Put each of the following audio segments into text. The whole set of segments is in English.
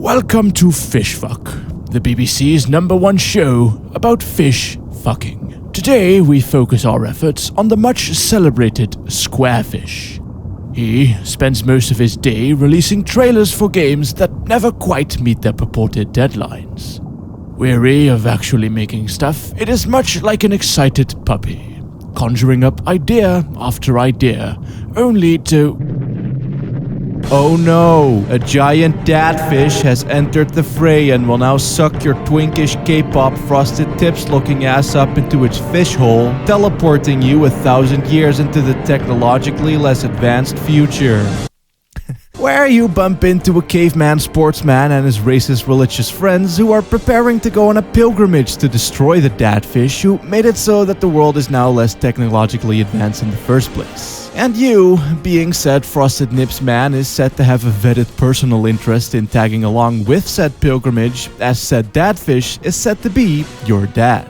Welcome to Fish Fuck, the BBC's #1 show about fish fucking. Today we focus our efforts on the much celebrated Squarefish. He spends most of his day releasing trailers for games that never quite meet their purported deadlines. Weary of actually making stuff, it is much like an excited puppy, conjuring up idea after idea, only to... Oh no! A giant dadfish has entered the fray and will now suck your twinkish K-pop frosted tips looking ass up into its fish hole, teleporting you 1,000 years into the technologically less advanced future. Where you bump into a caveman sportsman and his racist religious friends who are preparing to go on a pilgrimage to destroy the dadfish who made it so that the world is now less technologically advanced in the first place. And you, being said frosted nips man, is said to have a vetted personal interest in tagging along with said pilgrimage, as said dadfish is said to be your dad.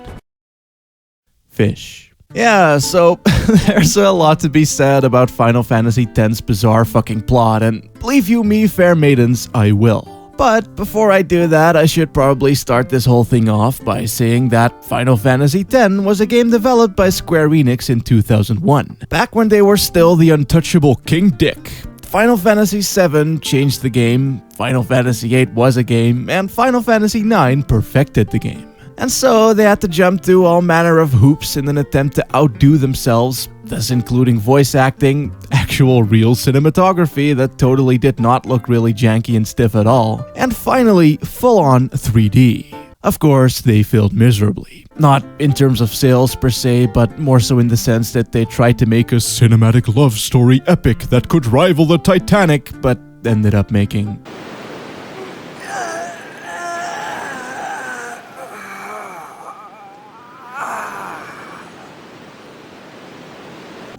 Fish. Yeah, so there's a lot to be said about Final Fantasy X's bizarre fucking plot, and believe you me, fair maidens, I will. But before I do that, I should probably start this whole thing off by saying that Final Fantasy X was a game developed by Square Enix in 2001, back when they were still the untouchable King Dick. Final Fantasy VII changed the game, Final Fantasy VIII was a game, and Final Fantasy IX perfected the game. And so they had to jump through all manner of hoops in an attempt to outdo themselves, thus including voice acting, actual real cinematography that totally did not look really janky and stiff at all, and finally, full-on 3D. Of course, they failed miserably. Not in terms of sales per se, but more so in the sense that they tried to make a cinematic love story epic that could rival the Titanic, but ended up making...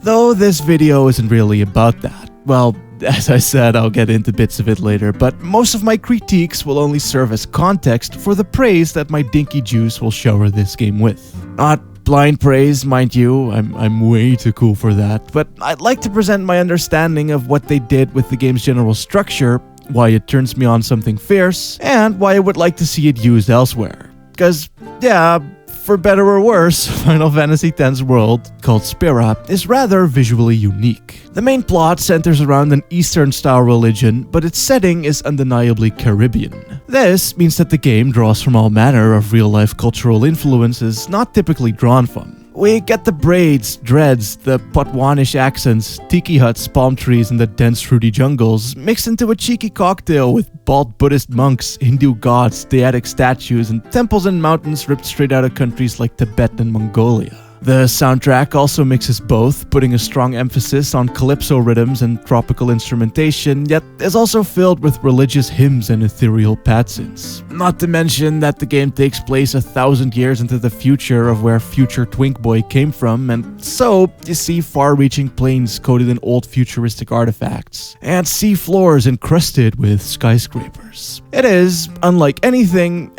Though this video isn't really about that. Well, as I said, I'll get into bits of it later, but most of my critiques will only serve as context for the praise that my dinky juice will shower this game with. Not blind praise, mind you, I'm way too cool for that, but I'd like to present my understanding of what they did with the game's general structure, why it turns me on something fierce, and why I would like to see it used elsewhere. Cause, yeah, for better or worse, Final Fantasy X's world, called Spira, is rather visually unique. The main plot centers around an Eastern-style religion, but its setting is undeniably Caribbean. This means that the game draws from all manner of real-life cultural influences not typically drawn from. We get the braids, dreads, the Patwanish accents, tiki huts, palm trees, and the dense fruity jungles, mixed into a cheeky cocktail with bald Buddhist monks, Hindu gods, deitic statues, and temples and mountains ripped straight out of countries like Tibet and Mongolia. The soundtrack also mixes both, putting a strong emphasis on calypso rhythms and tropical instrumentation, yet is also filled with religious hymns and ethereal patsins. Not to mention that the game takes place 1,000 years into the future of where future Twink Boy came from, and so you see far-reaching plains coated in old futuristic artifacts, and sea floors encrusted with skyscrapers. It is, unlike anything,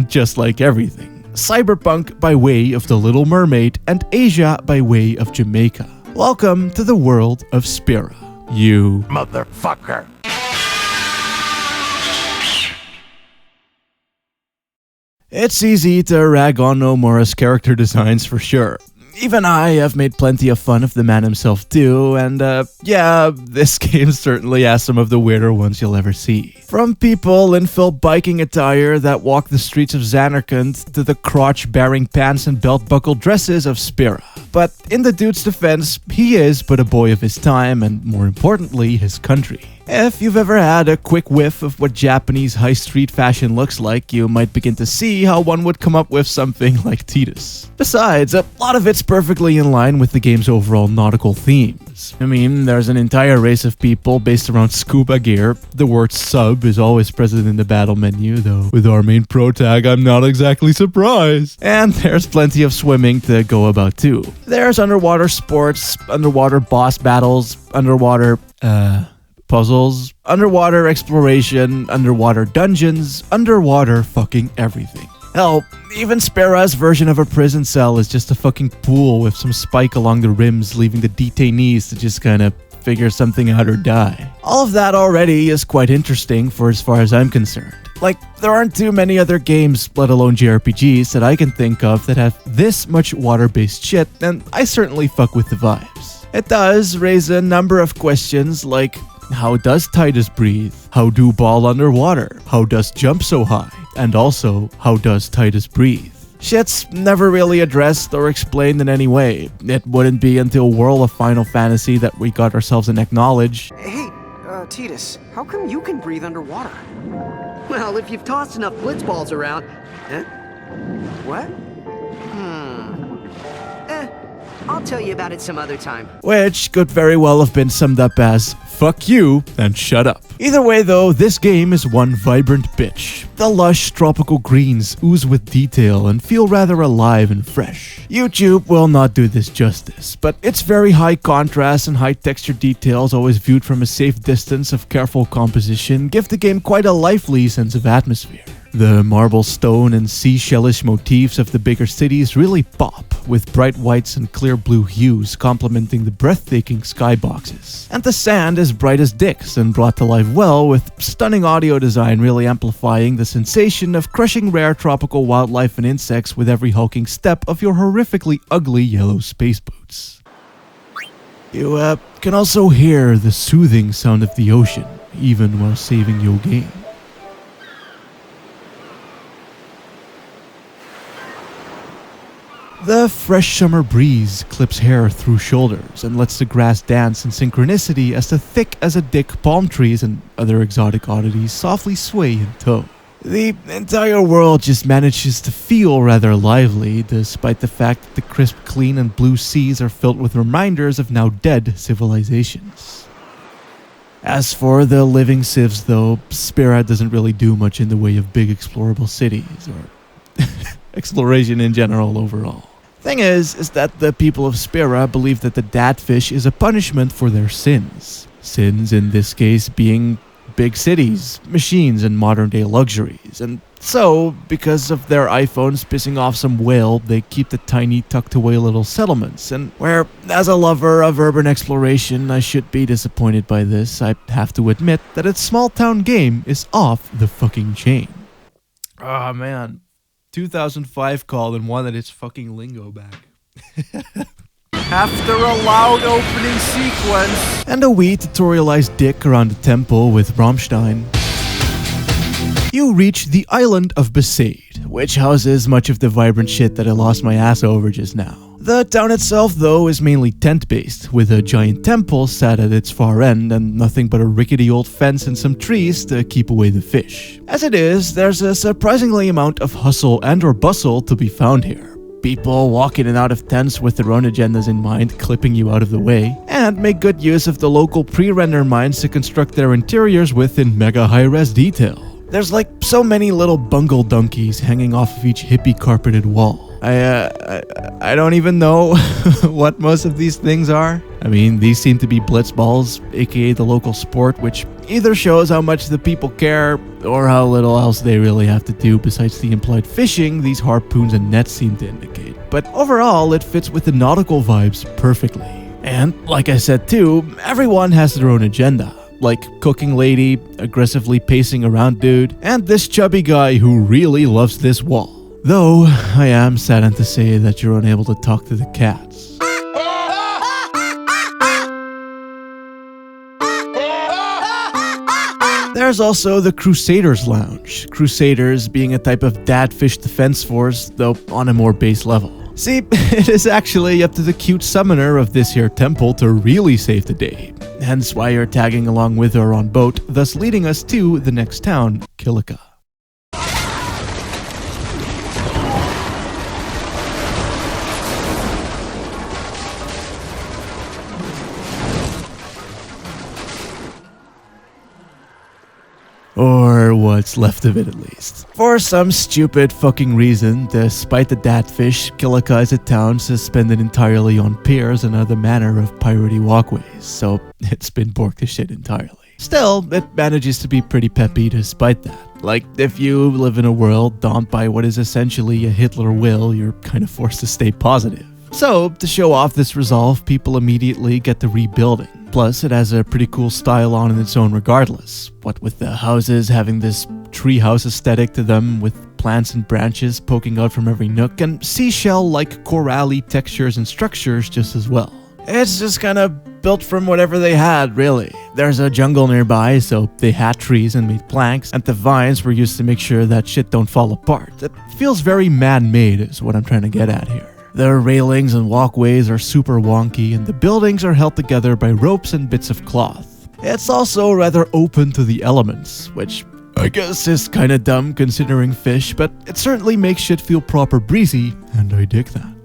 just like everything. Cyberpunk by way of The Little Mermaid, and Asia by way of Jamaica. Welcome to the world of Spira, you motherfucker. It's easy to rag on Nomura's character designs for sure. Even I have made plenty of fun of the man himself too, and yeah, this game certainly has some of the weirder ones you'll ever see. From people in full biking attire that walk the streets of Xanarkand to the crotch-bearing pants and belt-buckle dresses of Spira. But in the dude's defense, he is but a boy of his time and, more importantly, his country. If you've ever had a quick whiff of what Japanese high street fashion looks like, you might begin to see how one would come up with something like Titus. Besides, a lot of it's perfectly in line with the game's overall nautical themes. I mean, there's an entire race of people based around scuba gear. The word sub is always present in the battle menu, though with our main pro tag, I'm not exactly surprised. And there's plenty of swimming to go about too. There's underwater sports, underwater boss battles, underwater, puzzles, underwater exploration, underwater dungeons, underwater fucking everything. Hell, even Spira's version of a prison cell is just a fucking pool with some spike along the rims, leaving the detainees to just kind of figure something out or die. All of that already is quite interesting for as far as I'm concerned. Like, there aren't too many other games, let alone JRPGs, that I can think of that have this much water-based shit, and I certainly fuck with the vibes. It does raise a number of questions like, how does Titus breathe? How do ball underwater? How does jump so high? And also, how does Titus breathe? Shit's never really addressed or explained in any way. It wouldn't be until World of Final Fantasy that we got ourselves an acknowledge. Hey, Titus, how come you can breathe underwater? Well, if you've tossed enough blitzballs around... Huh? What? I'll tell you about it some other time. Which could very well have been summed up as, fuck you and shut up. Either way though, this game is one vibrant bitch. The lush tropical greens ooze with detail and feel rather alive and fresh. YouTube will not do this justice, but its very high contrast and high texture details always viewed from a safe distance of careful composition give the game quite a lively sense of atmosphere. The marble stone and seashellish motifs of the bigger cities really pop, with bright whites and clear blue hues complementing the breathtaking skyboxes. And the sand is bright as dicks and brought to life well, with stunning audio design really amplifying the sensation of crushing rare tropical wildlife and insects with every hulking step of your horrifically ugly yellow space boots. You can also hear the soothing sound of the ocean, even while saving your game. The fresh summer breeze clips hair through shoulders and lets the grass dance in synchronicity as the thick as a dick palm trees and other exotic oddities softly sway in tow. The entire world just manages to feel rather lively, despite the fact that the crisp, clean, and blue seas are filled with reminders of now dead civilizations. As for the living civs though, Spira doesn't really do much in the way of big explorable cities, or exploration in general overall. Thing is that the people of Spira believe that the dadfish is a punishment for their sins. Sins in this case being big cities, machines, and modern-day luxuries. And so, because of their iPhones pissing off some whale, they keep the tiny, tucked-away little settlements. And where, as a lover of urban exploration, I should be disappointed by this, I have to admit that its small-town game is off the fucking chain. Oh, man. 2005 called and wanted its fucking lingo back. After a loud opening sequence and a wee tutorialized dick around the temple with Rammstein, you reach the island of Besaid, which houses much of the vibrant shit that I lost my ass over just now. The town itself, though, is mainly tent-based, with a giant temple sat at its far end and nothing but a rickety old fence and some trees to keep away the fish. As it is, there's a surprisingly amount of hustle and or bustle to be found here. People walk in and out of tents with their own agendas in mind, clipping you out of the way, and make good use of the local pre-render mines to construct their interiors with in mega high-res detail. There's like so many little bungle donkeys hanging off of each hippie carpeted wall. I don't even know what most of these things are. I mean, these seem to be blitzballs, aka the local sport, which either shows how much the people care or how little else they really have to do besides the implied fishing these harpoons and nets seem to indicate. But overall, it fits with the nautical vibes perfectly. And like I said too, everyone has their own agenda. Like cooking lady, aggressively pacing around dude, and this chubby guy who really loves this wall. Though, I am saddened to say that you're unable to talk to the cats. There's also the Crusaders Lounge, Crusaders being a type of dadfish defense force, though on a more base level. See, it is actually up to the cute summoner of this here temple to really save the day, hence why you're tagging along with her on boat, thus leading us to the next town, Calaca. Or what's left of it at least. For some stupid fucking reason, despite the dadfish, Calaca is a town suspended entirely on piers and other manner of piratey walkways, so it's been borked to shit entirely. Still, it manages to be pretty peppy despite that. Like, if you live in a world daunted by what is essentially a Hitler will, you're kind of forced to stay positive. So, to show off this resolve, people immediately get to rebuilding. Plus, it has a pretty cool style on in its own regardless. What with the houses having this treehouse aesthetic to them with plants and branches poking out from every nook, and seashell-like corally textures and structures just as well. It's just kind of built from whatever they had, really. There's a jungle nearby, so they had trees and made planks, and the vines were used to make sure that shit don't fall apart. It feels very man-made is what I'm trying to get at here. The railings and walkways are super wonky, and the buildings are held together by ropes and bits of cloth. It's also rather open to the elements, which I guess is kinda dumb considering fish, but it certainly makes shit feel proper breezy, and I dig that.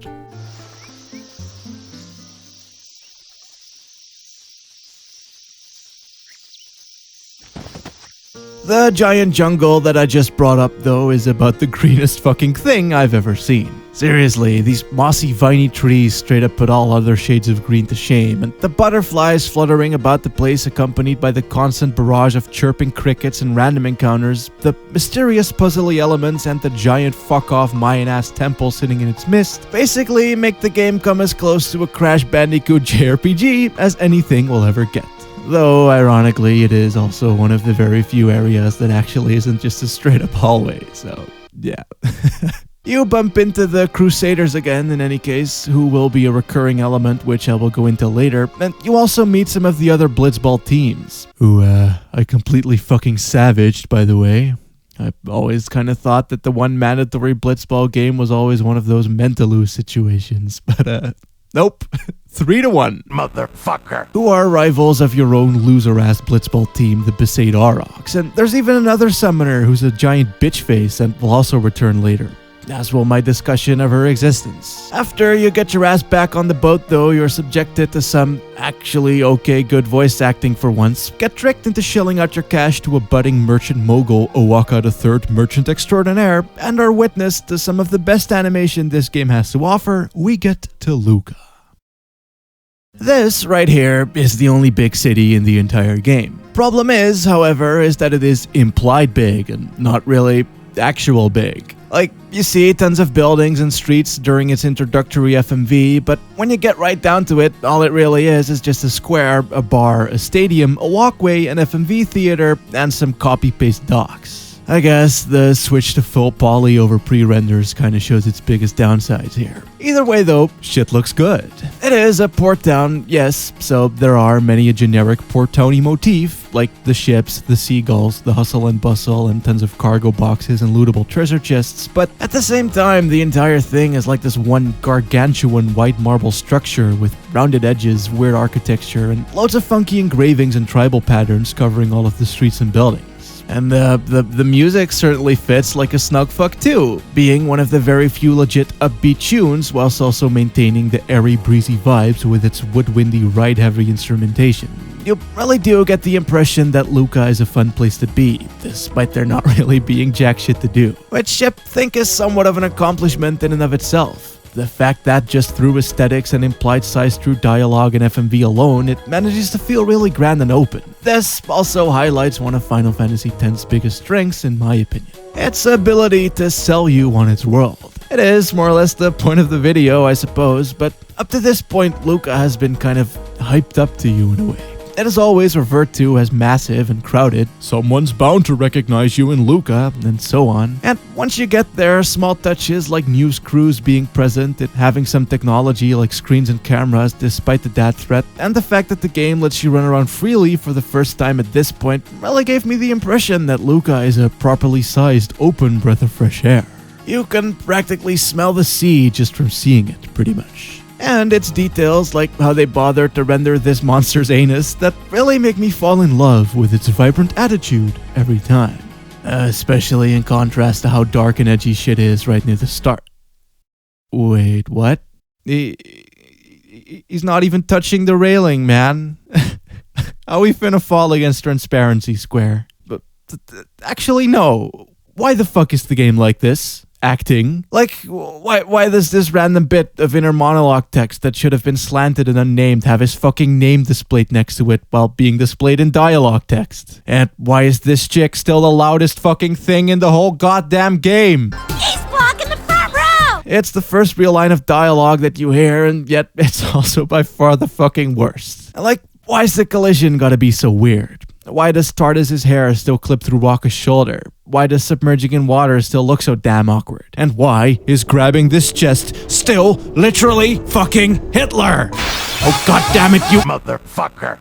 The giant jungle that I just brought up though is about the greenest fucking thing I've ever seen. Seriously, these mossy viney trees straight up put all other shades of green to shame, and the butterflies fluttering about the place accompanied by the constant barrage of chirping crickets and random encounters, the mysterious puzzly elements and the giant fuck-off Mayan-ass temple sitting in its midst basically make the game come as close to a Crash Bandicoot JRPG as anything will ever get. Though, ironically, it is also one of the very few areas that actually isn't just a straight-up hallway, so yeah. You bump into the Crusaders again, in any case, who will be a recurring element, which I will go into later, and you also meet some of the other Blitzball teams, who, I completely fucking savaged, by the way. I've always kind of thought that the one mandatory Blitzball game was always one of those Mentaloo situations, but, nope. 3-1, motherfucker. Who are rivals of your own loser-ass Blitzball team, the Besaid Aurochs. And there's even another summoner who's a giant bitch face and will also return later, as will my discussion of her existence. After you get your ass back on the boat though, you're subjected to some actually okay good voice acting for once, get tricked into shelling out your cash to a budding merchant mogul, Owaka III merchant extraordinaire, and are witness to some of the best animation this game has to offer. We get to Lucca. This, right here, is the only big city in the entire game. Problem is, however, is that it is implied big and not really actual big. Like, you see tons of buildings and streets during its introductory FMV, but when you get right down to it, all it really is just a square, a bar, a stadium, a walkway, an FMV theater, and some copy-paste docks. I guess the switch to full poly over pre-renders kinda shows its biggest downsides here. Either way though, shit looks good. It is a port town, yes, so there are many a generic port towny motif, like the ships, the seagulls, the hustle and bustle, and tons of cargo boxes and lootable treasure chests, but at the same time, the entire thing is like this one gargantuan white marble structure with rounded edges, weird architecture, and loads of funky engravings and tribal patterns covering all of the streets and buildings. And the music certainly fits like a snug fuck too, being one of the very few legit upbeat tunes whilst also maintaining the airy breezy vibes with its woodwindy ride-heavy instrumentation. You really do get the impression that Lucca is a fun place to be, despite there not really being jack shit to do, which I think is somewhat of an accomplishment in and of itself. The fact that just through aesthetics and implied size through dialogue and FMV alone, it manages to feel really grand and open. This also highlights one of Final Fantasy X's biggest strengths in my opinion. Its ability to sell you on its world. It is more or less the point of the video, I suppose, but up to this point, Lucca has been kind of hyped up to you in a way. It is always referred to as massive and crowded. Someone's bound to recognize you in Lucca, and so on. And once you get there, small touches like news crews being present, it having some technology like screens and cameras despite the death threat, and the fact that the game lets you run around freely for the first time at this point really gave me the impression that Lucca is a properly sized, open breath of fresh air. You can practically smell the sea just from seeing it, pretty much. And it's details like how they bothered to render this monster's anus that really make me fall in love with its vibrant attitude every time. Especially in contrast to how dark and edgy shit is right near the start. Wait, what? He's not even touching the railing, man. How we finna fall against transparency square? But actually, no. Why the fuck is the game like this? Acting. Like, why does this random bit of inner monologue text that should have been slanted and unnamed have his fucking name displayed next to it while being displayed in dialogue text? And why is this chick still the loudest fucking thing in the whole goddamn game? He's blocking the front row! It's the first real line of dialogue that you hear, and yet it's also by far the fucking worst. Like, why's the collision gotta be so weird? Why does Tardis' hair still clip through Wakka's shoulder? Why does submerging in water still look so damn awkward? And why is grabbing this chest still literally fucking Hitler? Oh god damn it, you motherfucker.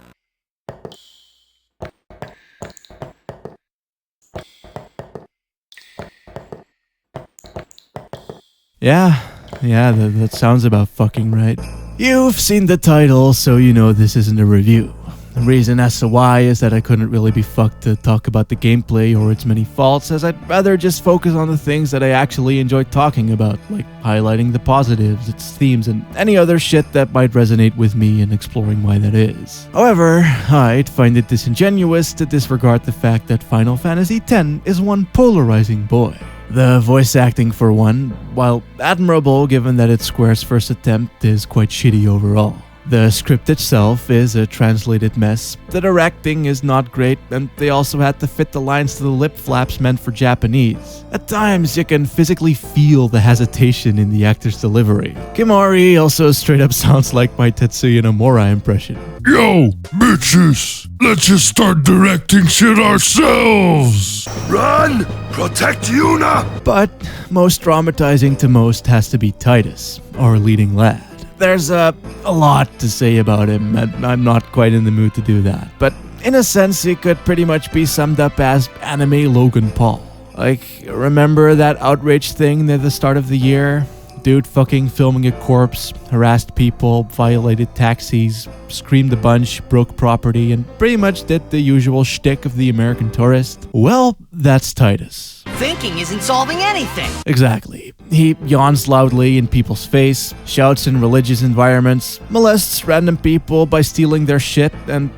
Yeah, that sounds about fucking right. You've seen the title, so you know this isn't a review. The reason as to why is that I couldn't really be fucked to talk about the gameplay or its many faults, as I'd rather just focus on the things that I actually enjoy talking about, like highlighting the positives, its themes, and any other shit that might resonate with me and exploring why that is. However, I'd find it disingenuous to disregard the fact that Final Fantasy X is one polarizing boy. The voice acting, for one, while admirable given that it's Square's first attempt, is quite shitty overall. The script itself is a translated mess, the directing is not great, and they also had to fit the lines to the lip flaps meant for Japanese. At times, you can physically feel the hesitation in the actor's delivery. Kimori also straight up sounds like my Tetsuya Nomura impression. Yo, bitches, let's just start directing shit ourselves! Run! Protect Yuna! But most traumatizing to most has to be Titus, our leading lad. There's a lot to say about him, and I'm not quite in the mood to do that. But in a sense, he could pretty much be summed up as anime Logan Paul. Like, remember that outrage thing near the start of the year? Dude fucking filming a corpse, harassed people, violated taxis, screamed a bunch, broke property, and pretty much did the usual shtick of the American tourist. Well, that's Titus. Thinking isn't solving anything. Exactly. He yawns loudly in people's face, shouts in religious environments, molests random people by stealing their shit and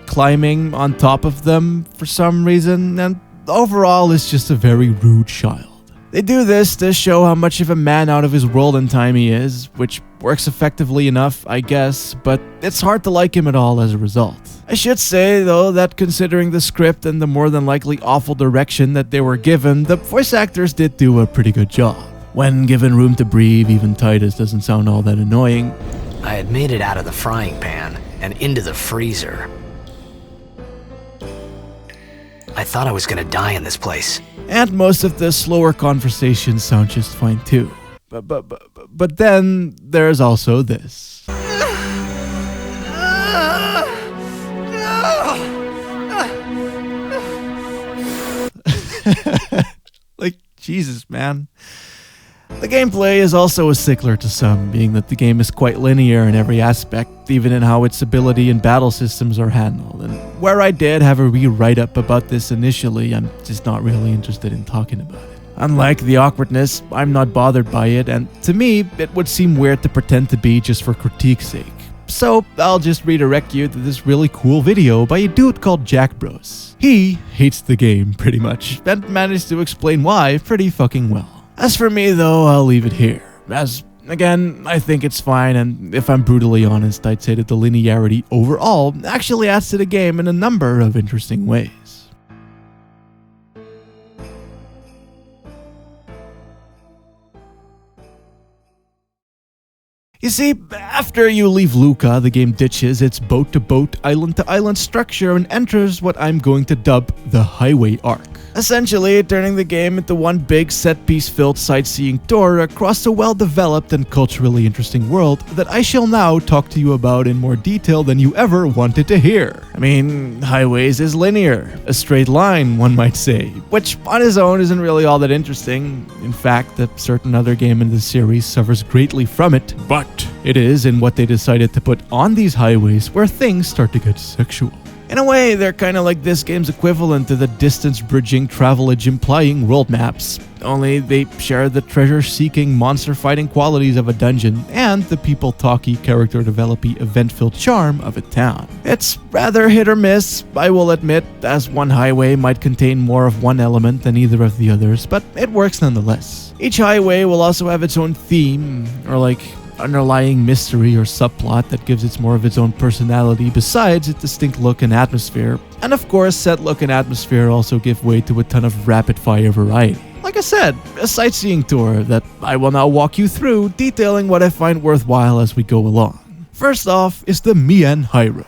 climbing on top of them for some reason, and overall is just a very rude child. They do this to show how much of a man out of his world and time he is, which works effectively enough, I guess, but it's hard to like him at all as a result. I should say, though, that considering the script and the more than likely awful direction that they were given, the voice actors did do a pretty good job. When given room to breathe, even Titus doesn't sound all that annoying. I had made it out of the frying pan and into the freezer. I thought I was gonna die in this place. And most of the slower conversations sound just fine too. But then there's also this. Like, Jesus, man. The gameplay is also a stickler to some, being that the game is quite linear in every aspect, even in how its ability and battle systems are handled. And where I did have a write-up about this initially, I'm just not really interested in talking about it. Unlike the awkwardness, I'm not bothered by it, and to me, it would seem weird to pretend to be just for critique's sake. So I'll just redirect you to this really cool video by a dude called Jack Bros. He hates the game, pretty much, and managed to explain why pretty fucking well. As for me, though, I'll leave it here, as, again, I think it's fine, and if I'm brutally honest, I'd say that the linearity overall actually adds to the game in a number of interesting ways. You see, after you leave Lucca, the game ditches its boat-to-boat, island-to-island structure and enters what I'm going to dub the highway arc. Essentially, turning the game into one big set-piece-filled sightseeing tour across a well-developed and culturally interesting world that I shall now talk to you about in more detail than you ever wanted to hear. I mean, Highways is linear, a straight line, one might say, which on its own isn't really all that interesting. In fact, a certain other game in the series suffers greatly from it, but it is in what they decided to put on these highways where things start to get sexual. In a way, they're kinda like this game's equivalent to the distance-bridging, travelage-implying world maps, only they share the treasure-seeking, monster-fighting qualities of a dungeon and the people-talky, character-developy, event-filled charm of a town. It's rather hit or miss, I will admit, as one highway might contain more of one element than either of the others, but it works nonetheless. Each highway will also have its own theme, or like underlying mystery or subplot that gives it more of its own personality besides its distinct look and atmosphere. And of course, said look and atmosphere also give way to a ton of rapid-fire variety. Like like I said, a sightseeing tour that I will now walk you through, detailing what I find worthwhile as we go along. First off is the Mian Huayra.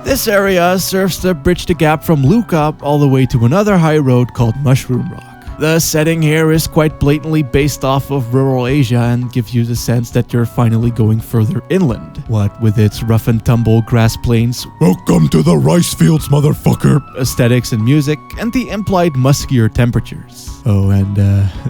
This area serves to bridge the gap from Lucca all the way to another high road called Mushroom Rock. The setting here is quite blatantly based off of rural Asia and gives you the sense that you're finally going further inland. What with its rough and tumble grass plains, Welcome to the rice fields, motherfucker. aesthetics and music, and the implied muskier temperatures. Oh, and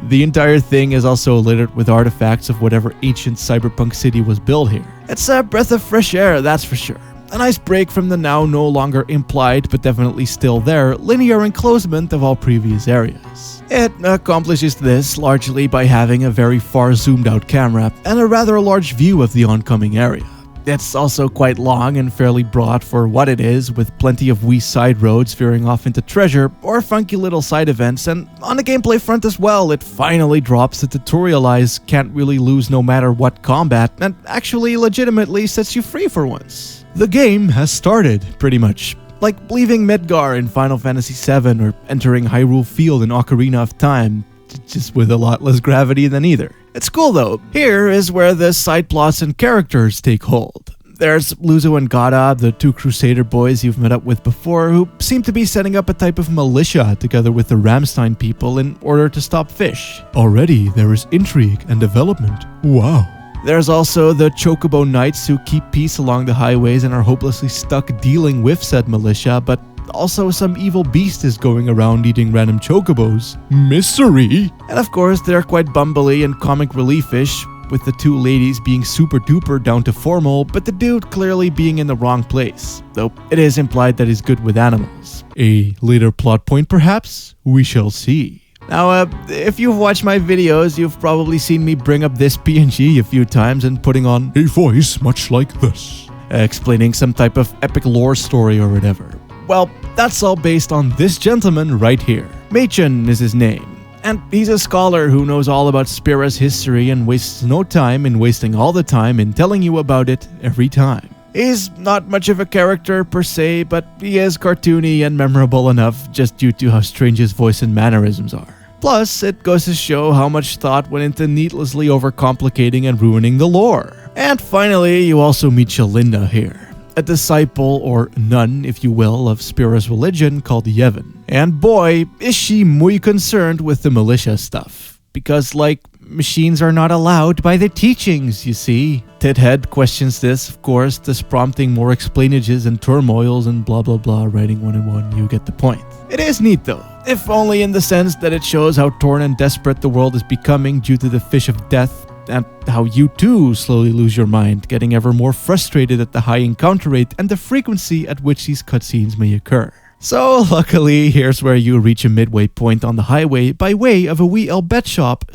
the entire thing is also littered with artifacts of whatever ancient cyberpunk city was built here. It's a breath of fresh air, that's for sure. A nice break from the now no longer implied, but definitely still there, linear enclosement of all previous areas. It accomplishes this largely by having a very far zoomed out camera and a rather large view of the oncoming area. It's also quite long and fairly broad for what it is, with plenty of wee side roads veering off into treasure or funky little side events, and on the gameplay front as well, it finally drops the tutorialize, can't really lose no matter what combat, and actually legitimately sets you free for once. The game has started, pretty much. Like leaving Midgar in Final Fantasy VII or entering Hyrule Field in Ocarina of Time, just with a lot less gravity than either. It's cool though. Here is where the side plots and characters take hold. There's Luzo and Gada, the two Crusader boys you've met up with before, who seem to be setting up a type of militia together with the Rammstein people in order to stop fish. Already there is intrigue and development. Wow. There's also the Chocobo Knights who keep peace along the highways and are hopelessly stuck dealing with said militia, but also some evil beast is going around eating random chocobos. Mystery! And of course, they're quite bumbly and comic relief-ish, with the two ladies being super duper down to formal, but the dude clearly being in the wrong place, though it is implied that he's good with animals. A later plot point perhaps? We shall see. Now, if you've watched my videos, you've probably seen me bring up this PNG a few times and putting on A voice much like this. explaining some type of epic lore story or whatever. Well, that's all based on this gentleman right here. Machen is his name, and he's a scholar who knows all about Spira's history and wastes no time in wasting all the time in telling you about it every time. He's not much of a character per se, but he is cartoony and memorable enough just due to how strange his voice and mannerisms are. Plus, it goes to show how much thought went into needlessly overcomplicating and ruining the lore. And finally, you also meet Shalinda here, a disciple or nun, if you will, of Spira's religion called Yevon. And boy, is she muy concerned with the militia stuff. Because, machines are not allowed by the teachings, you see. Tithead questions this, of course, thus prompting more explainages and turmoils and blah blah blah, writing 1-in-1, you get the point. It is neat though, if only in the sense that it shows how torn and desperate the world is becoming due to the fish of death, and how you too slowly lose your mind, getting ever more frustrated at the high encounter rate and the frequency at which these cutscenes may occur. So luckily, here's where you reach a midway point on the highway by way of a wee Welbet Shop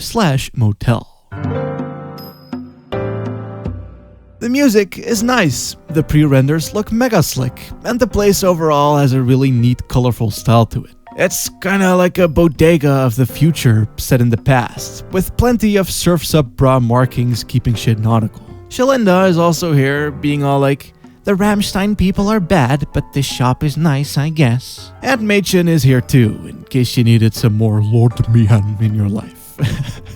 / motel. The music is nice, the pre-renders look mega slick, and the place overall has a really neat colorful style to it. It's kinda like a bodega of the future set in the past, with plenty of surf's up bra markings keeping shit nautical. Shalinda is also here, being all like, the Rammstein people are bad, but this shop is nice, I guess. And Machen is here too, in case you needed some more Lord Mian in your life.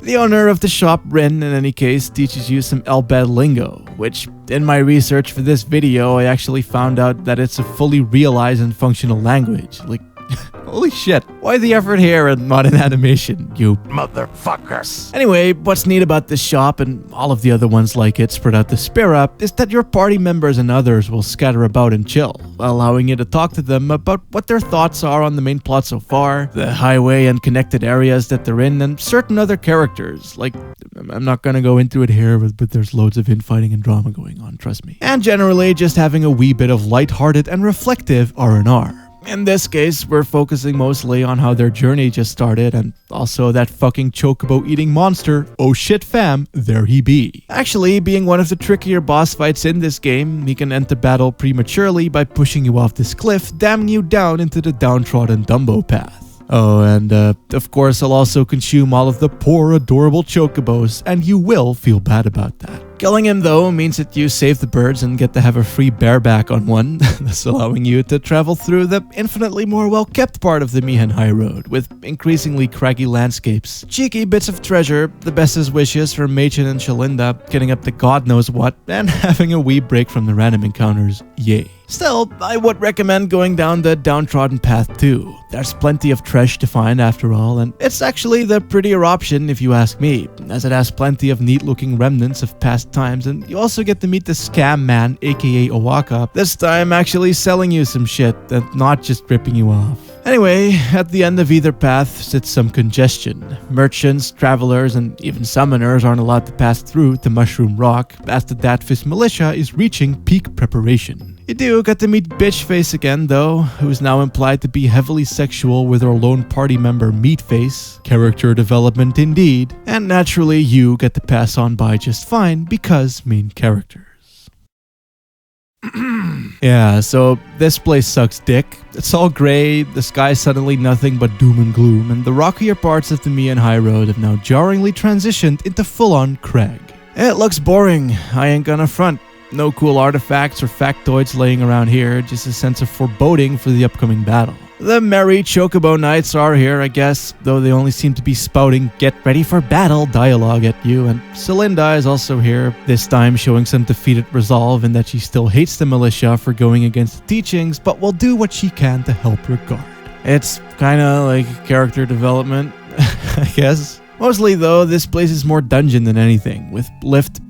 The owner of the shop, Rin, in any case, teaches you some Elbed lingo, which, in my research for this video, I actually found out that it's a fully realized and functional language. Holy shit, why the effort here and not in animation, you motherfuckers? Anyway, what's neat about this shop and all of the other ones like it spread out to Spira is that your party members and others will scatter about and chill, allowing you to talk to them about what their thoughts are on the main plot so far, the highway and connected areas that they're in, and certain other characters. I'm not gonna go into it here, but there's loads of infighting and drama going on, trust me. And generally just having a wee bit of lighthearted and reflective R&R. In this case, we're focusing mostly on how their journey just started, and also that fucking chocobo eating monster, oh shit fam, there he be. Actually, being one of the trickier boss fights in this game, he can end the battle prematurely by pushing you off this cliff, damning you down into the downtrodden Dumbo path. Oh, and of course I'll also consume all of the poor adorable chocobos, and you will feel bad about that. Killing him though means that you save the birds and get to have a free bareback on one, thus allowing you to travel through the infinitely more well-kept part of the Mian Huayra Road, with increasingly craggy landscapes, cheeky bits of treasure, the bestest wishes from Machen and Shalinda, getting up to God knows what, and having a wee break from the random encounters. Yay. Still, I would recommend going down the downtrodden path too. There's plenty of trash to find after all, and it's actually the prettier option if you ask me, as it has plenty of neat looking remnants of past times, and you also get to meet the scam man aka Owaka, this time actually selling you some shit and not just ripping you off. Anyway, at the end of either path sits some congestion. Merchants, travelers, and even summoners aren't allowed to pass through to Mushroom Rock, as the Datfish militia is reaching peak preparation. You do get to meet Bitchface again though, who is now implied to be heavily sexual with our lone party member Meatface. Character development indeed. And naturally you get to pass on by just fine because main characters. Yeah, so this place sucks dick. It's all grey, the sky's suddenly nothing but doom and gloom, and the rockier parts of the Mian Huayra Road have now jarringly transitioned into full-on crag. It looks boring, I ain't gonna front. No cool artifacts or factoids laying around here, just a sense of foreboding for the upcoming battle. The merry Chocobo Knights are here, I guess, though they only seem to be spouting "get ready for battle" dialogue at you, and Celinda is also here, this time showing some defeated resolve in that she still hates the militia for going against the teachings, but will do what she can to help her guard. It's kinda like character development, I guess. Mostly though, this place is more dungeon than anything, with lift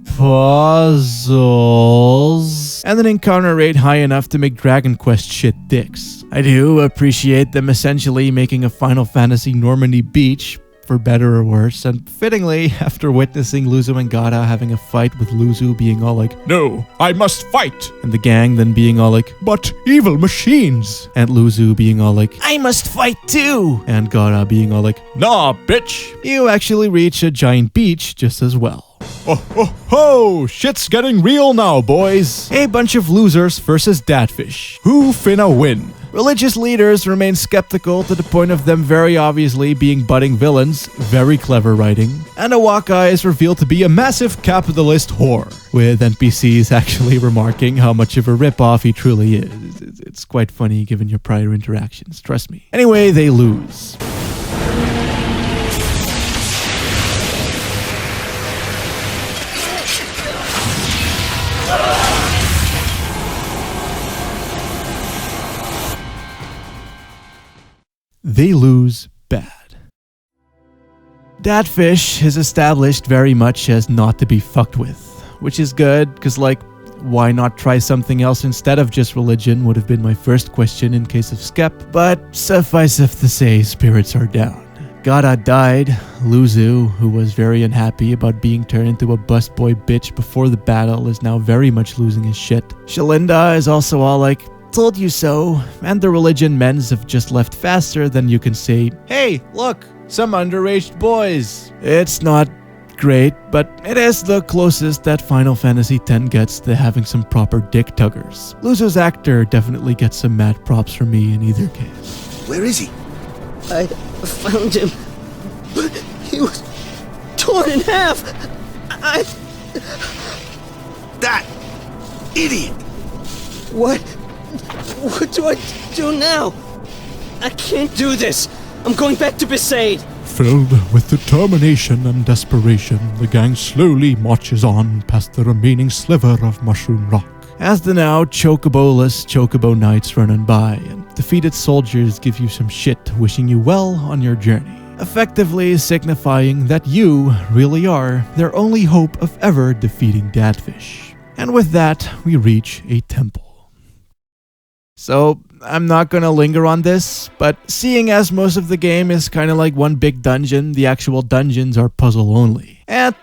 puzzles and an encounter rate high enough to make Dragon Quest shit dicks. I do appreciate them essentially making a Final Fantasy Normandy Beach, for better or worse, and fittingly, after witnessing Luzu and Gata having a fight with Luzu being all like, No, I must fight! and the gang then being all like, But evil machines! and Luzu being all like, I must fight too! And Gata being all like, Nah, bitch! you actually reach a giant beach just as well. Oh, ho, ho! Shit's getting real now, boys! A bunch of losers versus Datfish. Who finna win? Religious leaders remain skeptical to the point of them very obviously being budding villains, very clever writing, and Owaka is revealed to be a massive capitalist whore, with NPCs actually remarking how much of a ripoff he truly is. It's quite funny given your prior interactions, trust me. Anyway, they lose. They lose bad. Datfish is established very much as not to be fucked with, which is good, because like, why not try something else instead of just religion would have been my first question in case of skep, but suffice it to say, spirits are down. Gata died. Luzu, who was very unhappy about being turned into a busboy bitch before the battle, is now very much losing his shit. Shalinda is also all like, told you so, and the religion men's have just left faster than you can say, hey, look, some underage boys. It's not great, but it is the closest that Final Fantasy X gets to having some proper dick tuggers. Luzu's actor definitely gets some mad props from me in either case. Where is he? I found him, but he was torn in half. That idiot! What do I do now? I can't do this. I'm going back to Besaid. Filled with determination and desperation, the gang slowly marches on past the remaining sliver of Mushroom Rock. As the now chocobo-less Chocobo Knights run on by, and defeated soldiers give you some shit wishing you well on your journey, effectively signifying that you really are their only hope of ever defeating Datfish. And with that, we reach a temple. So, I'm not gonna linger on this, but seeing as most of the game is kinda like one big dungeon, the actual dungeons are puzzle only. And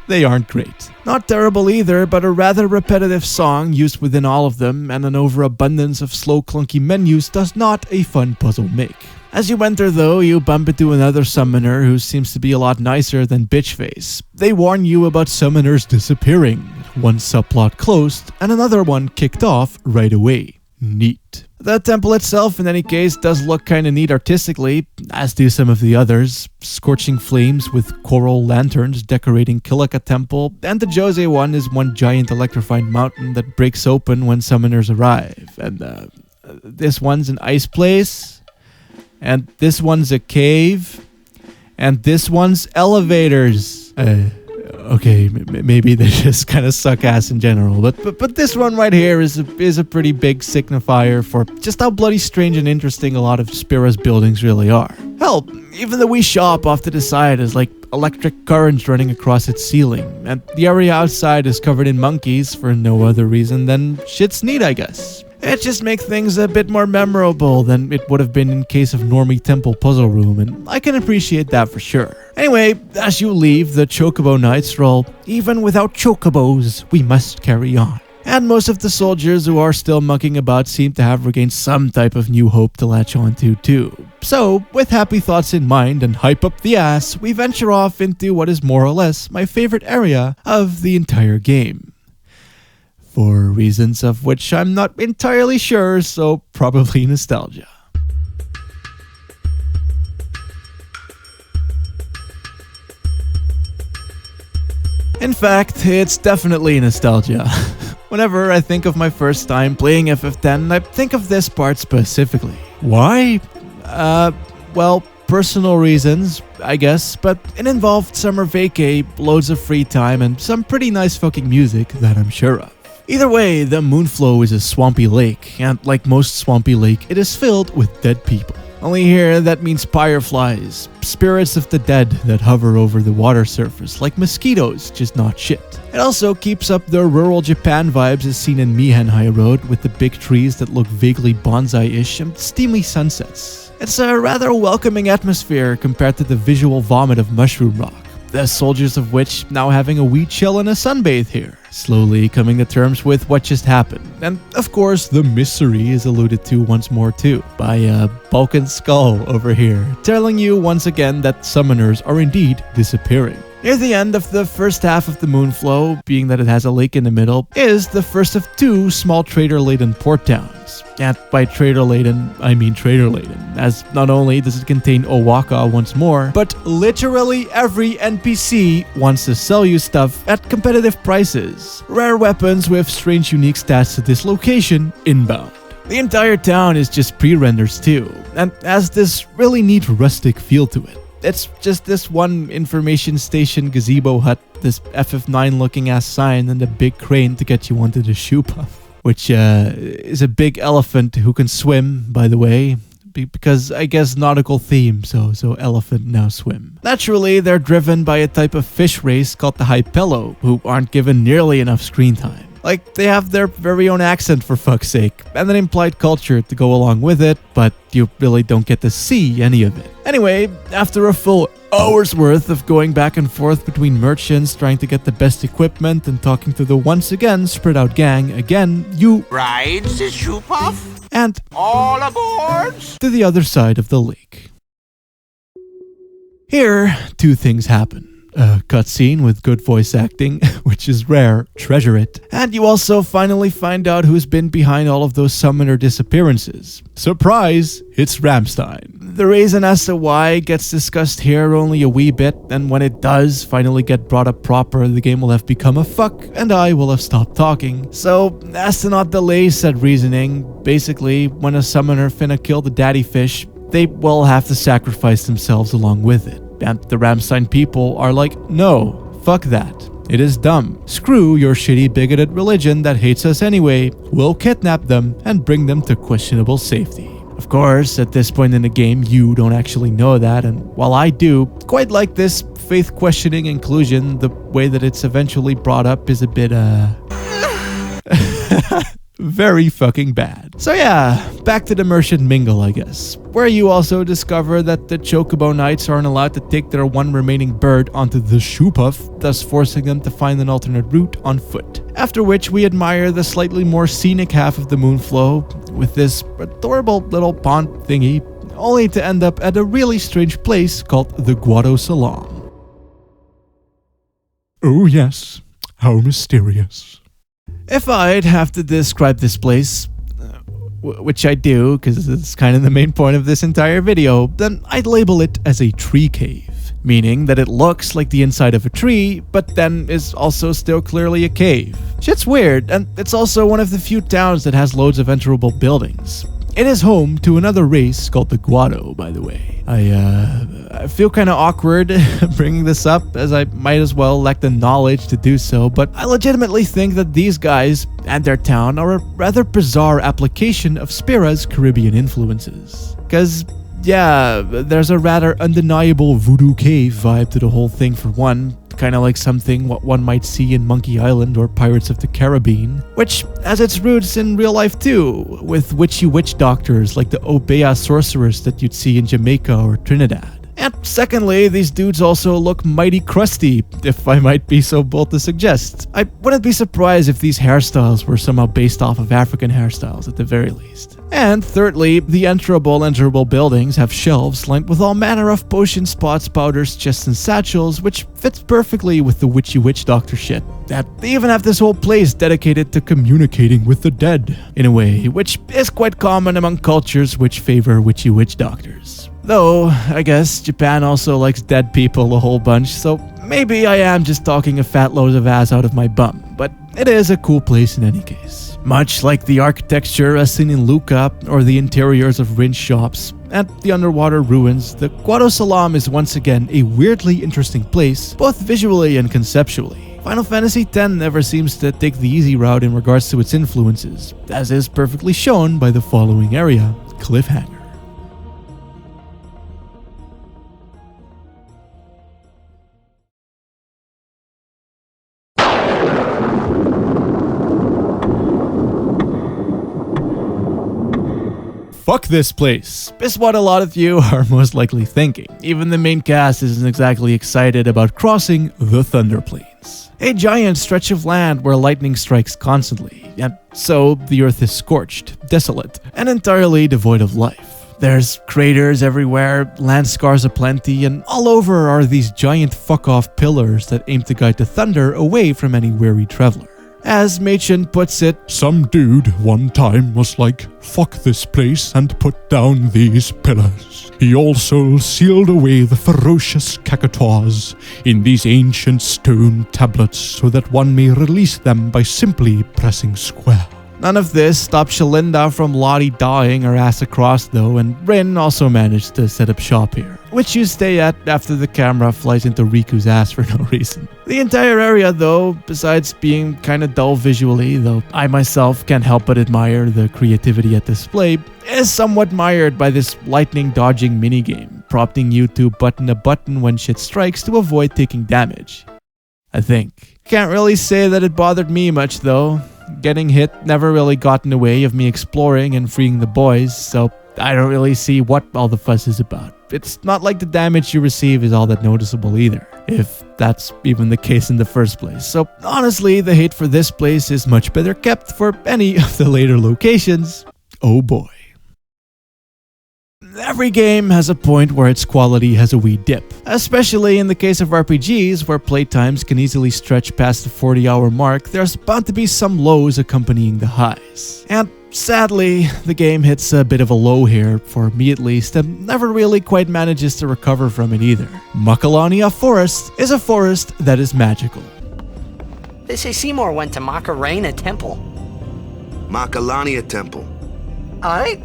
they aren't great. Not terrible either, but a rather repetitive song used within all of them, and an overabundance of slow clunky menus does not a fun puzzle make. As you enter though, you bump into another summoner who seems to be a lot nicer than Bitchface. They warn you about summoners disappearing, one subplot closed, and another one kicked off right away. neat. The temple itself, in any case, does look kinda neat artistically, as do some of the others. Scorching flames with coral lanterns decorating Calaca Temple, and the Jose one is one giant electrified mountain that breaks open when summoners arrive. And this one's an ice place, and this one's a cave, and this one's elevators. Okay, maybe they just kind of suck ass in general, but this one right here is a pretty big signifier for just how bloody strange and interesting a lot of Spira's buildings really are. Hell, even the wee shop off to the side is like electric currents running across its ceiling, and the area outside is covered in monkeys for no other reason than shit's neat, I guess. It just makes things a bit more memorable than it would have been in case of Normandy Temple puzzle room, and I can appreciate that for sure. Anyway, as you leave, the Chocobo Knights roll, "Even without chocobos, we must carry on." And most of the soldiers who are still mucking about seem to have regained some type of new hope to latch onto too. So, with happy thoughts in mind and hype up the ass, we venture off into what is more or less my favorite area of the entire game. For reasons of which I'm not entirely sure, so probably nostalgia. In fact, it's definitely nostalgia. Whenever I think of my first time playing FF10, I think of this part specifically. Why? Well, personal reasons, I guess, but it involved summer vacay, loads of free time, and some pretty nice fucking music that I'm sure of. Either way, the Moonflow is a swampy lake, and like most swampy lake, it is filled with dead people. Only here, that means fireflies, spirits of the dead that hover over the water surface like mosquitoes, just not shit. It also keeps up the rural Japan vibes as seen in Mian Huayra with the big trees that look vaguely bonsai-ish and steamy sunsets. It's a rather welcoming atmosphere compared to the visual vomit of Mushroom Rock, the soldiers of which now having a wee chill and a sunbathe here, slowly coming to terms with what just happened. And of course, the misery is alluded to once more too, by a Balkan skull over here, telling you once again that summoners are indeed disappearing. Near the end of the first half of the Moonflow, being that it has a lake in the middle, is the first of two small trader-laden port towns. And by trader-laden, I mean trader-laden, as not only does it contain Owaka once more, but literally every NPC wants to sell you stuff at competitive prices. Rare weapons with strange unique stats to this location inbound. The entire town is just pre-renders too, and has this really neat rustic feel to it. It's just this one information station gazebo hut, this FF9 looking ass sign, and a big crane to get you onto the shoe puff. Which is a big elephant who can swim, by the way, because I guess nautical theme, so elephant now swim. Naturally, they're driven by a type of fish race called the Hypello, who aren't given nearly enough screen time. Like, they have their very own accent for fuck's sake, and an implied culture to go along with it, but you really don't get to see any of it. Anyway, after a full hour's worth of going back and forth between merchants trying to get the best equipment and talking to the once again spread out gang, again, you Rides the shoe puff? and All aboard? to the other side of the lake. Here, two things happen. A cutscene with good voice acting, which is rare, treasure it. And you also finally find out who's been behind all of those summoner disappearances. Surprise, it's Rammstein. The reason as to why gets discussed here only a wee bit, and when it does finally get brought up proper, the game will have become a fuck, and I will have stopped talking. So, as to not delay said reasoning, basically, when a summoner finna kill the daddy fish, they will have to sacrifice themselves along with it. And the Rammstein people are like, no, fuck that. It is dumb. Screw your shitty bigoted religion that hates us anyway. We'll kidnap them and bring them to questionable safety. Of course, at this point in the game, you don't actually know that, and while I do, quite like this faith-questioning inclusion, the way that it's eventually brought up is a bit, very fucking bad. So yeah, back to the merchant mingle, I guess, where you also discover that the Chocobo Knights aren't allowed to take their one remaining bird onto the shoe puff, thus forcing them to find an alternate route on foot. After which we admire the slightly more scenic half of the Moonflow with this adorable little pond thingy, only to end up at a really strange place called the Cuatro Salam. Oh yes, how mysterious. If I'd have to describe this place, which I do because it's kind of the main point of this entire video, then I'd label it as a tree cave, meaning that it looks like the inside of a tree, but then is also still clearly a cave. Shit's weird, and it's also one of the few towns that has loads of enterable buildings. It is home to another race called the Cuatro, by the way. I feel kind of awkward bringing this up, as I might as well lack the knowledge to do so, but I legitimately think that these guys and their town are a rather bizarre application of Spira's Caribbean influences. Because, yeah, there's a rather undeniable voodoo cave vibe to the whole thing for one, kind of like something what one might see in Monkey Island or Pirates of the Caribbean, which has its roots in real life too, with witchy witch doctors like the Obeah sorceress that you'd see in Jamaica or Trinidad. And secondly, these dudes also look mighty crusty, if I might be so bold to suggest. I wouldn't be surprised if these hairstyles were somehow based off of African hairstyles at the very least. And thirdly, the enterable buildings have shelves lined with all manner of potions, spots, powders, chests, and satchels, which fits perfectly with the witchy witch doctor shit. That they even have this whole place dedicated to communicating with the dead, in a way, which is quite common among cultures which favor witchy witch doctors. Though, I guess Japan also likes dead people a whole bunch, so maybe I am just talking a fat load of ass out of my bum, but it is a cool place in any case. Much like the architecture as seen in Lucca or the interiors of rinse shops and the underwater ruins, the Cuatro Salam is once again a weirdly interesting place, both visually and conceptually. Final Fantasy X never seems to take the easy route in regards to its influences, as is perfectly shown by the following area, Cliffhanger. Fuck this place, is what a lot of you are most likely thinking. Even the main cast isn't exactly excited about crossing the Thunder Plains, a giant stretch of land where lightning strikes constantly, and so the earth is scorched, desolate, and entirely devoid of life. There's craters everywhere, land scars aplenty, and all over are these giant fuck-off pillars that aim to guide the thunder away from any weary traveler. As Machen puts it, some dude one time was like, fuck this place and put down these pillars. He also sealed away the ferocious cacatois in these ancient stone tablets so that one may release them by simply pressing square. None of this stopped Shalinda from Lottie dying her ass across though, and Rin also managed to set up shop here, which you stay at after the camera flies into Riku's ass for no reason. The entire area though, besides being kinda dull visually, though I myself can't help but admire the creativity at display, is somewhat mired by this lightning dodging minigame, prompting you to button a button when shit strikes to avoid taking damage. I think. Can't really say that it bothered me much though. Getting hit never really got in the way of me exploring and freeing the boys, so I don't really see what all the fuss is about. It's not like the damage you receive is all that noticeable either, if that's even the case in the first place. So honestly, the hate for this place is much better kept for any of the later locations. Oh boy. Every game has a point where its quality has a wee dip, especially in the case of RPGs where playtimes can easily stretch past the 40-hour mark. There's bound to be some lows accompanying the highs. And sadly, the game hits a bit of a low here, for me at least, and never really quite manages to recover from it either. Alanya Forest is a forest that is magical. They say Seymour went to Macarena Temple. Alanya Temple. Alright.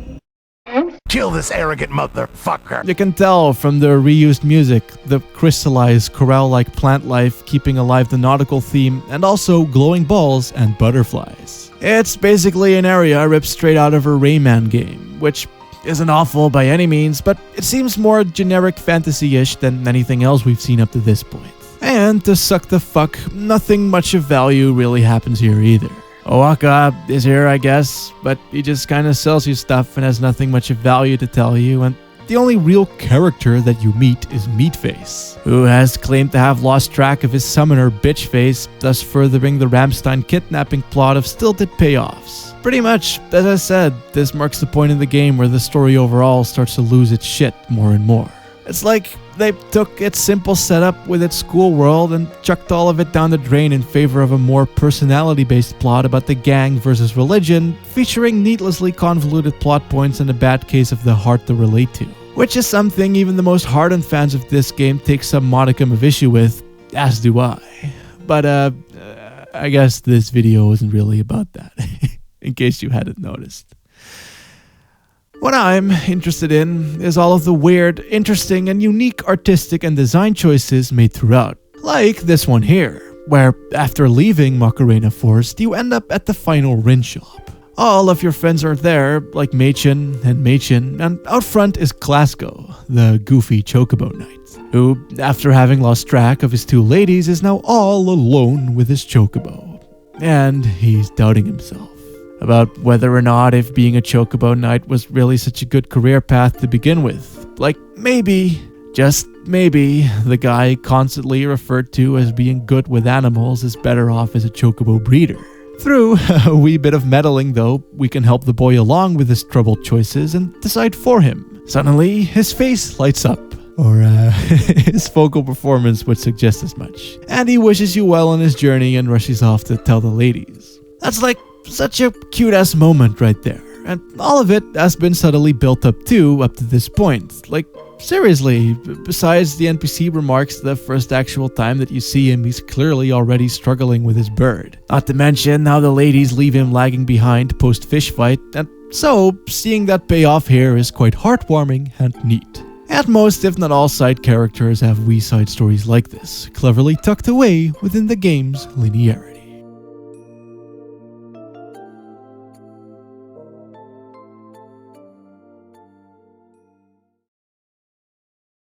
Kill this arrogant motherfucker. You can tell from the reused music, the crystallized corral-like plant life keeping alive the nautical theme, and also glowing balls and butterflies. It's basically an area ripped straight out of a Rayman game, which isn't awful by any means, but it seems more generic fantasy-ish than anything else we've seen up to this point. And to suck the fuck, nothing much of value really happens here either. Owaka is here, I guess, but he just kinda sells you stuff and has nothing much of value to tell you, and the only real character that you meet is Meatface, who has claimed to have lost track of his summoner Bitchface, thus furthering the Rammstein kidnapping plot of stilted payoffs. Pretty much, as I said, this marks the point in the game where the story overall starts to lose its shit more and more. It's like they took its simple setup with its school world and chucked all of it down the drain in favor of a more personality-based plot about the gang versus religion, featuring needlessly convoluted plot points and a bad case of the heart to relate to. Which is something even the most hardened fans of this game take some modicum of issue with, as do I. But I guess this video isn't really about that, in case you hadn't noticed. What I'm interested in is all of the weird, interesting, and unique artistic and design choices made throughout. Like this one here, where after leaving Alanya Forest, you end up at the final Rin shop. All of your friends are there, like Machen, and out front is Glasgow, the goofy chocobo knight, who, after having lost track of his two ladies, is now all alone with his chocobo. And he's doubting himself about whether or not if being a chocobo knight was really such a good career path to begin with. Like maybe, just maybe, the guy constantly referred to as being good with animals is better off as a chocobo breeder. Through a wee bit of meddling though, we can help the boy along with his troubled choices and decide for him. Suddenly, his face lights up. Or his vocal performance would suggest as much. And he wishes you well on his journey and rushes off to tell the ladies. That's like such a cute-ass moment right there. And all of it has been subtly built up too, up to this point. Like, seriously, besides the NPC remarks the first actual time that you see him, he's clearly already struggling with his bird. Not to mention how the ladies leave him lagging behind post-fish fight, and so seeing that pay off here is quite heartwarming and neat. And most, if not all, side characters have wee side stories like this, cleverly tucked away within the game's linearity.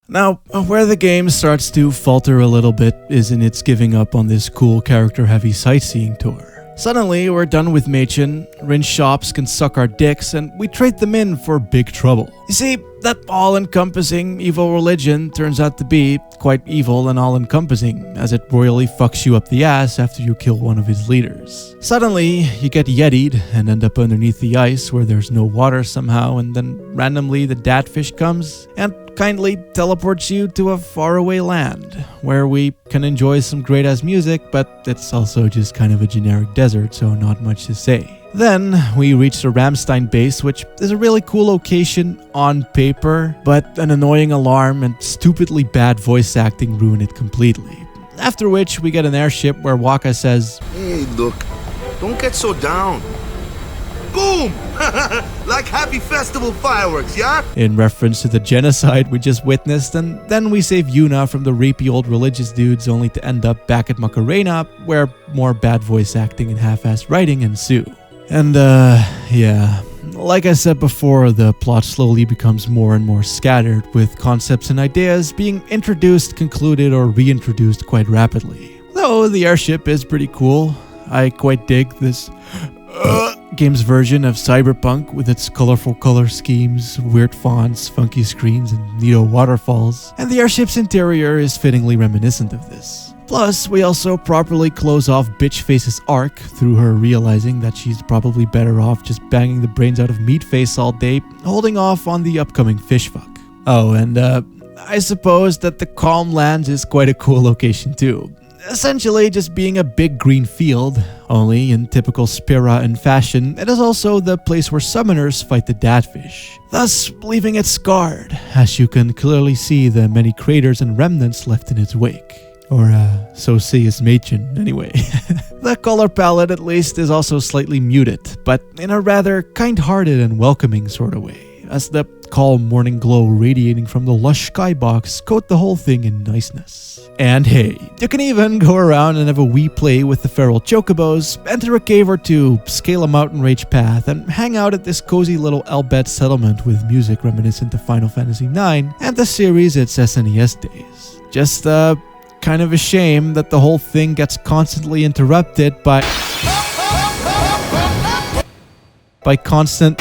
Now, where the game starts to falter a little bit is in its giving up on this cool character-heavy sightseeing tour. Suddenly, we're done with Machen, Rin shops can suck our dicks, and we trade them in for big trouble. You see, that all-encompassing evil religion turns out to be quite evil and all-encompassing, as it royally fucks you up the ass after you kill one of his leaders. Suddenly, you get yetied and end up underneath the ice where there's no water somehow, and then randomly the datfish comes and kindly teleports you to a faraway land, where we can enjoy some great-ass music, but it's also just kind of a generic desert, so not much to say. Then, we reach the Rammstein base, which is a really cool location on paper, but an annoying alarm and stupidly bad voice acting ruin it completely. After which, we get an airship where Waka says, Hey, look, don't get so down. Boom! Like happy festival fireworks, yeah? In reference to the genocide we just witnessed, and then we save Yuna from the rapey old religious dudes only to end up back at Macarena, where more bad voice acting and half-assed writing ensue. And yeah, like I said before, the plot slowly becomes more and more scattered, with concepts and ideas being introduced, concluded, or reintroduced quite rapidly. Though the airship is pretty cool. I quite dig this game's version of Cyberpunk with its colorful color schemes, weird fonts, funky screens, and neato waterfalls, and the airship's interior is fittingly reminiscent of this. Plus, we also properly close off Bitchface's arc through her realizing that she's probably better off just banging the brains out of Meatface all day, holding off on the upcoming fish fuck. Oh, and I suppose that the Calm Lands is quite a cool location too. Essentially just being a big green field, only in typical Spira and fashion, it is also the place where summoners fight the datfish, thus leaving it scarred, as you can clearly see the many craters and remnants left in its wake. Or so says Machen, anyway. The color palette, at least, is also slightly muted, but in a rather kind-hearted and welcoming sort of way, as the calm morning glow radiating from the lush skybox coat the whole thing in niceness. And hey, you can even go around and have a wee play with the feral chocobos, enter a cave or two, scale a mountain range path, and hang out at this cozy little Welbet settlement with music reminiscent of Final Fantasy IX and the series its SNES days. Just kind of a shame that the whole thing gets constantly interrupted by constant.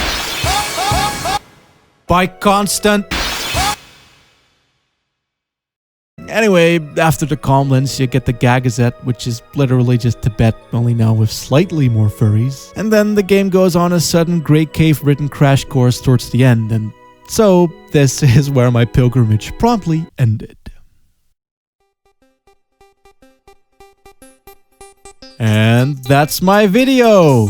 Anyway, after the Calmlands, you get the Gagazette, which is literally just Tibet, only now with slightly more furries. And then the game goes on a sudden Grey Cave-written crash course towards the end, and So this is where my pilgrimage promptly ended. And that's my video,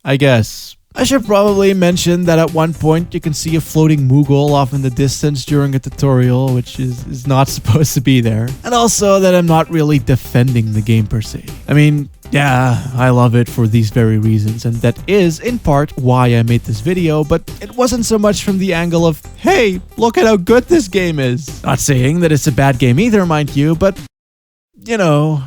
I guess. I should probably mention that at one point you can see a floating Moogle off in the distance during a tutorial, which is not supposed to be there. And also that I'm not really defending the game per se. I mean, yeah, I love it for these very reasons, and that is in part why I made this video, but it wasn't so much from the angle of, hey, look at how good this game is. Not saying that it's a bad game either, mind you, but, you know.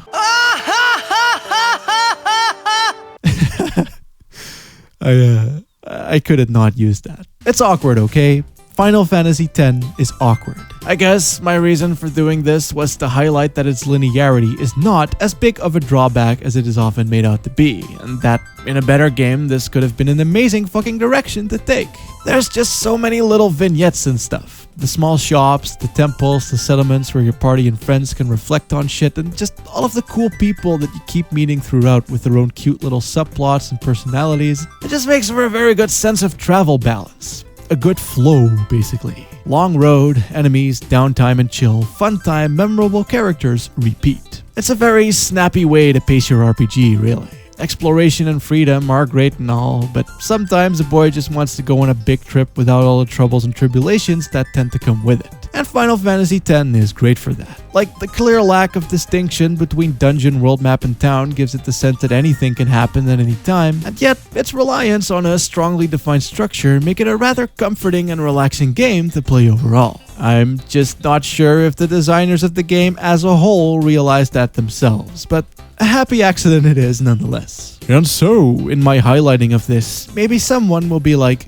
I couldn't not use that. It's awkward, okay? Final Fantasy X is awkward. I guess my reason for doing this was to highlight that its linearity is not as big of a drawback as it is often made out to be, and that in a better game this could have been an amazing fucking direction to take. There's just so many little vignettes and stuff. The small shops, the temples, the settlements where your party and friends can reflect on shit, and just all of the cool people that you keep meeting throughout with their own cute little subplots and personalities. It just makes for a very good sense of travel balance. A good flow, basically. Long road, enemies, downtime and chill, fun time, memorable characters, repeat. It's a very snappy way to pace your RPG, really. Exploration and freedom are great and all, but sometimes a boy just wants to go on a big trip without all the troubles and tribulations that tend to come with it. And Final Fantasy X is great for that. Like, the clear lack of distinction between dungeon, world map, and town gives it the sense that anything can happen at any time, and yet its reliance on a strongly defined structure make it a rather comforting and relaxing game to play overall. I'm just not sure if the designers of the game as a whole realized that themselves, but a happy accident it is nonetheless. And so, in my highlighting of this, maybe someone will be like,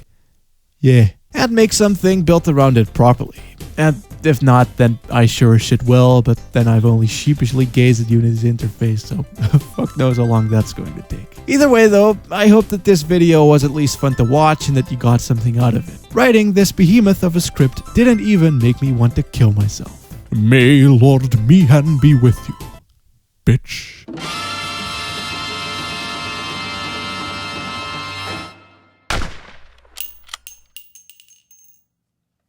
yeah, and make something built around it properly. And if not, then I sure as shit will, but then I've only sheepishly gazed at Unity's interface, so fuck knows how long that's going to take. Either way though, I hope that this video was at least fun to watch and that you got something out of it. Writing this behemoth of a script didn't even make me want to kill myself. May Lord Mian be with you, bitch.